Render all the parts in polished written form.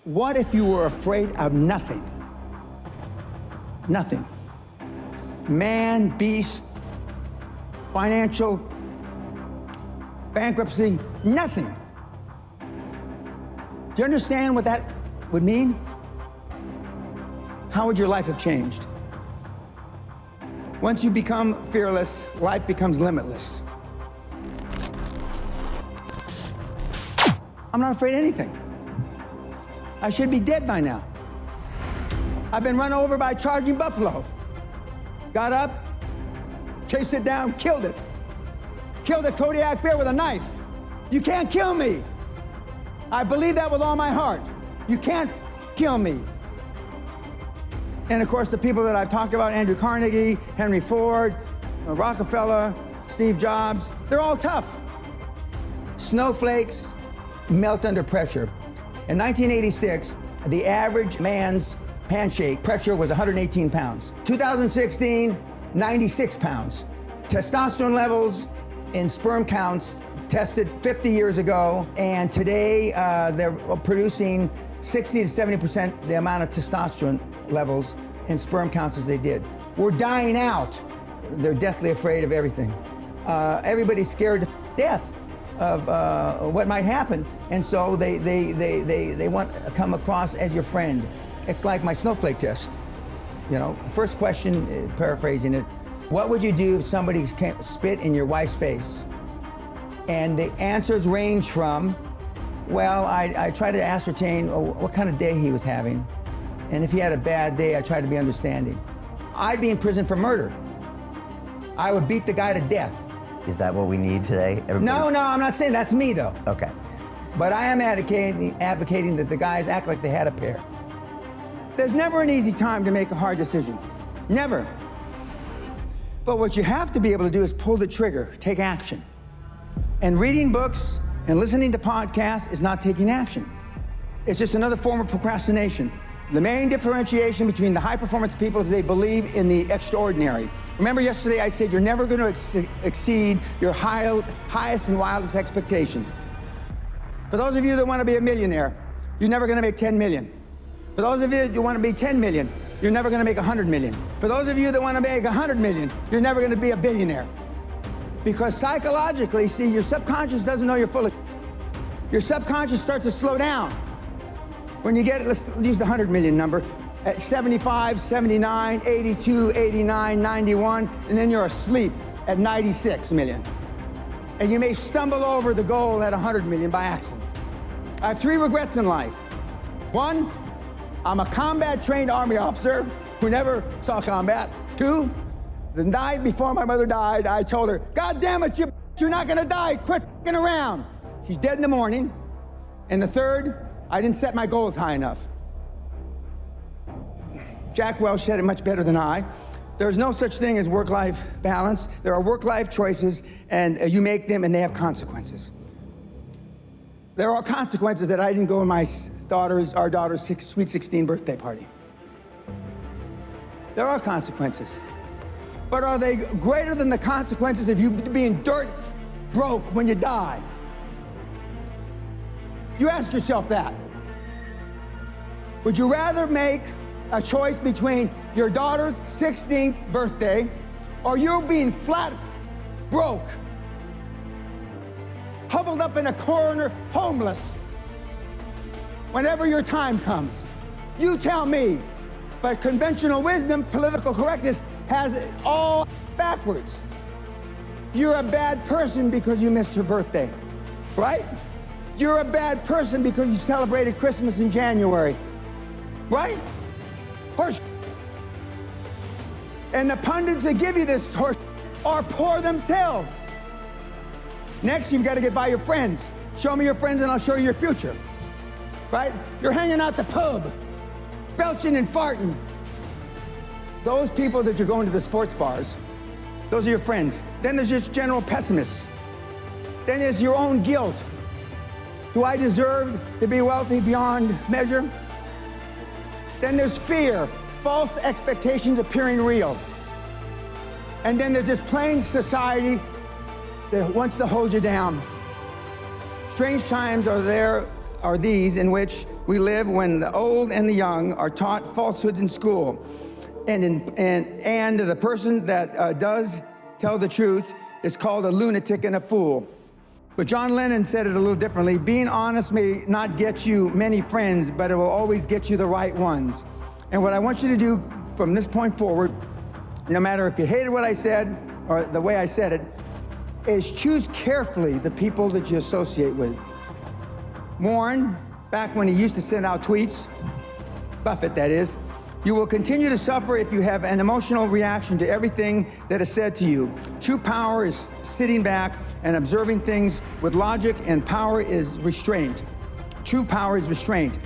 What if you were afraid of nothing? Nothing. Man, beast, financial, bankruptcy, nothing. Do you understand what that would mean? How would your life have changed? Once you become fearless, life becomes limitless. I'm not afraid of anything. I should be dead by now. I've been run over by a charging buffalo. Got up, chased it down, killed it. Killed a Kodiak bear with a knife. You can't kill me. I believe that with all my heart. You can't kill me. And of course, the people that I've talked about, Andrew Carnegie, Henry Ford, Rockefeller, Steve Jobs, they're all tough. Snowflakes melt under pressure. In 1986, the average man's handshake pressure was 118 pounds. 2016, 96 pounds. Testosterone levels in sperm counts tested 50 years ago, and today they're producing 60 to 70% the amount of testosterone levels in sperm counts as they did. We're dying out. They're deathly afraid of everything. Everybody's scared to death of what might happen, and so they want to come across as your friend. It's like my snowflake test. You know, the first question, paraphrasing it, what would you do if somebody spit in your wife's face? And the answers range from, well, I try to ascertain what kind of day he was having. And if he had a bad day, I try to be understanding. I'd be in prison for murder. I would beat the guy to death. Is that what we need today? No, I'm not saying that's me, though. Okay. But I am advocating that the guys act like they had a pair. There's never an easy time to make a hard decision. Never. But what you have to be able to do is pull the trigger, take action. And reading books and listening to podcasts is not taking action. It's just another form of procrastination. The main differentiation between the high-performance people is they believe in the extraordinary. Remember yesterday I said you're never going to exceed your highest and wildest expectation. For those of you that want to be a millionaire, you're never going to make 10 million. For those of you that want to be 10 million, you're never going to make 100 million. For those of you that want to make 100 million, you're never going to be a billionaire. Because psychologically, see, your subconscious doesn't know you're full of Your subconscious starts to slow down. When you get, let's use the 100 million number, at 75, 79, 82, 89, 91, and then you're asleep at 96 million. And you may stumble over the goal at 100 million by accident. I have 3 regrets in life. 1, I'm a combat-trained Army officer who never saw combat. 2, the night before my mother died, I told her, God damn it, you're not gonna die, quit f***ing around. She's dead in the morning. And the 3rd, I didn't set my goals high enough. Jack Welch said it much better than I. There's no such thing as work-life balance. There are work-life choices, and you make them, and they have consequences. There are consequences that I didn't go to our daughter's sweet 16 birthday party. There are consequences. But are they greater than the consequences of you being dirt broke when you die? You ask yourself that. Would you rather make a choice between your daughter's 16th birthday or you being flat broke, huddled up in a corner, homeless, whenever your time comes? You tell me. But conventional wisdom, political correctness, has it all backwards. You're a bad person because you missed her birthday, right? You're a bad person because you celebrated Christmas in January, right? Horse. And the pundits that give you this horse are poor themselves. Next, you've got to get by your friends. Show me your friends and I'll show you your future, right? You're hanging out the pub, belching and farting. Those people that you're going to the sports bars, those are your friends. Then there's just general pessimists. Then there's your own guilt. Do I deserve to be wealthy beyond measure? Then there's fear, false expectations appearing real. And then there's this plain society that wants to hold you down. Strange times are these in which we live when the old and the young are taught falsehoods in school. And the person that does tell the truth is called a lunatic and a fool. But John Lennon said it a little differently. Being honest may not get you many friends, but it will always get you the right ones. And what I want you to do from this point forward, no matter if you hated what I said or the way I said it, is choose carefully the people that you associate with. Warren, back when he used to send out tweets, Buffett that is, you will continue to suffer if you have an emotional reaction to everything that is said to you. True power is sitting back and observing things with logic, and power is restraint. True power is restraint.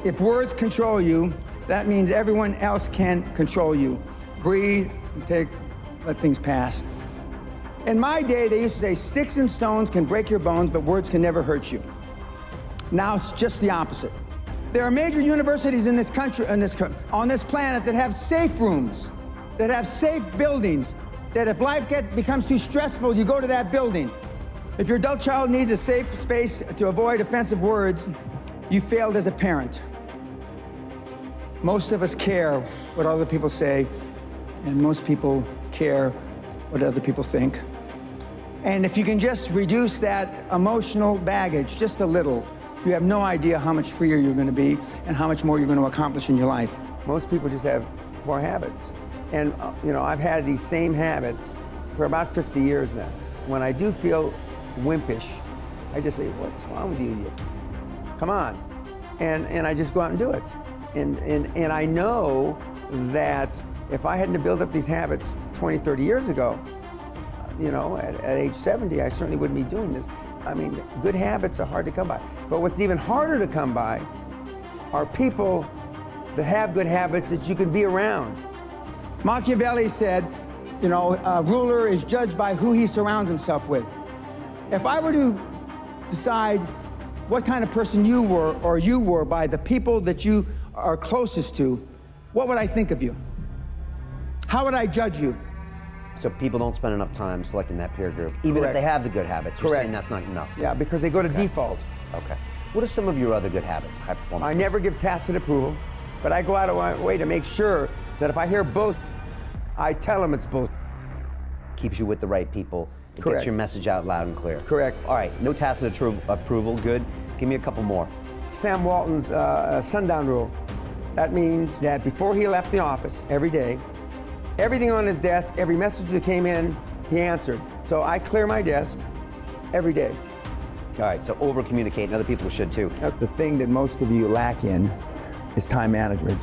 If words control you, that means everyone else can control you. Breathe, and let things pass. In my day, they used to say, sticks and stones can break your bones, but words can never hurt you. Now it's just the opposite. There are major universities in this country, on this planet, that have safe rooms, that have safe buildings, that if life becomes too stressful, you go to that building. If your adult child needs a safe space to avoid offensive words, you failed as a parent. Most of us care what other people say, and most people care what other people think. And if you can just reduce that emotional baggage just a little, you have no idea how much freer you're going to be and how much more you're going to accomplish in your life. Most people just have poor habits. And, I've had these same habits for about 50 years now. When I do feel wimpish, I just say, what's wrong with you? Come on. And I just go out and do it. And I know that if I hadn't built up these habits 20, 30 years ago, at age 70, I certainly wouldn't be doing this. I mean, good habits are hard to come by. But what's even harder to come by are people that have good habits that you can be around. Machiavelli said, a ruler is judged by who he surrounds himself with. If I were to decide what kind of person you were by the people that you are closest to, what would I think of you? How would I judge you? So people don't spend enough time selecting that peer group, even Correct. if they have the good habits. You're Correct. saying that's not enough. Yeah, because they go to default. Okay. What are some of your other good habits, high performance? I never give tacit approval, but I go out of my way to make sure that if I hear bull, I tell them it's bull. Keeps you with the right people. It Correct. gets your message out loud and clear. Correct. All right, no tacit approval, good. Give me a couple more. Sam Walton's sundown rule. That means that before he left the office every day, everything on his desk, every message that came in, he answered. So I clear my desk every day. All right, so over-communicate, and other people should too. The thing that most of you lack in is time management.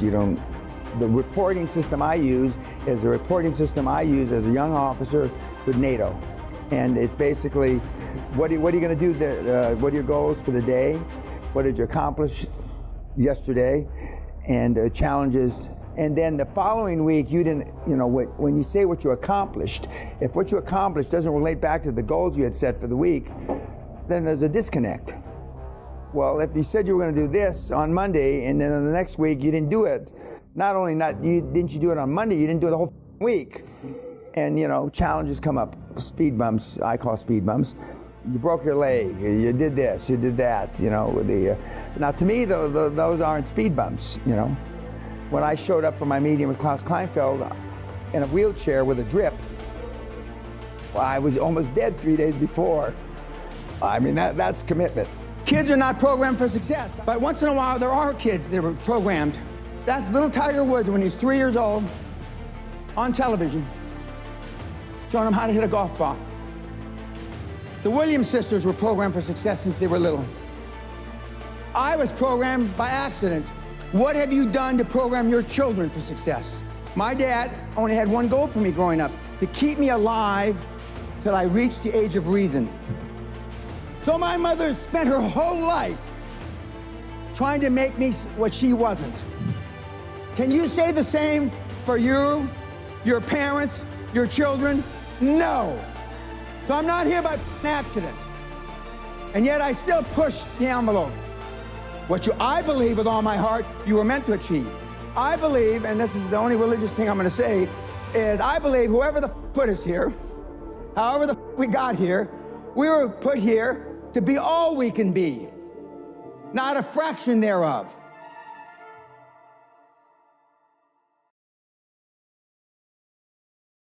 The reporting system I use is the reporting system I use as a young officer with NATO. And it's basically, what are you going to do? What are your goals for the day? What did you accomplish yesterday? And challenges. And then the following week, you didn't, when you say what you accomplished, if what you accomplished doesn't relate back to the goals you had set for the week, then there's a disconnect. Well, if you said you were going to do this on Monday, and then on the next week you didn't do it, didn't you do it on Monday, you didn't do it the whole week. And challenges come up, speed bumps, I call speed bumps. You broke your leg, you did this, you did that, now to me, those aren't speed bumps, When I showed up for my meeting with Klaus Kleinfeld in a wheelchair with a drip, well, I was almost dead 3 days before. I mean, that's commitment. Kids are not programmed for success, but once in a while there are kids that are programmed. That's little Tiger Woods when he's 3 years old on television, showing him how to hit a golf ball. The Williams sisters were programmed for success since they were little. I was programmed by accident. What have you done to program your children for success? My dad only had one goal for me growing up, to keep me alive till I reached the age of reason. So my mother spent her whole life trying to make me what she wasn't. Can you say the same for you, your parents, your children? No. So I'm not here by accident. And yet I still push the envelope. I believe with all my heart, you were meant to achieve. I believe, and this is the only religious thing I'm going to say, is I believe whoever the put us here, however the we got here, we were put here to be all we can be. not a fraction thereof.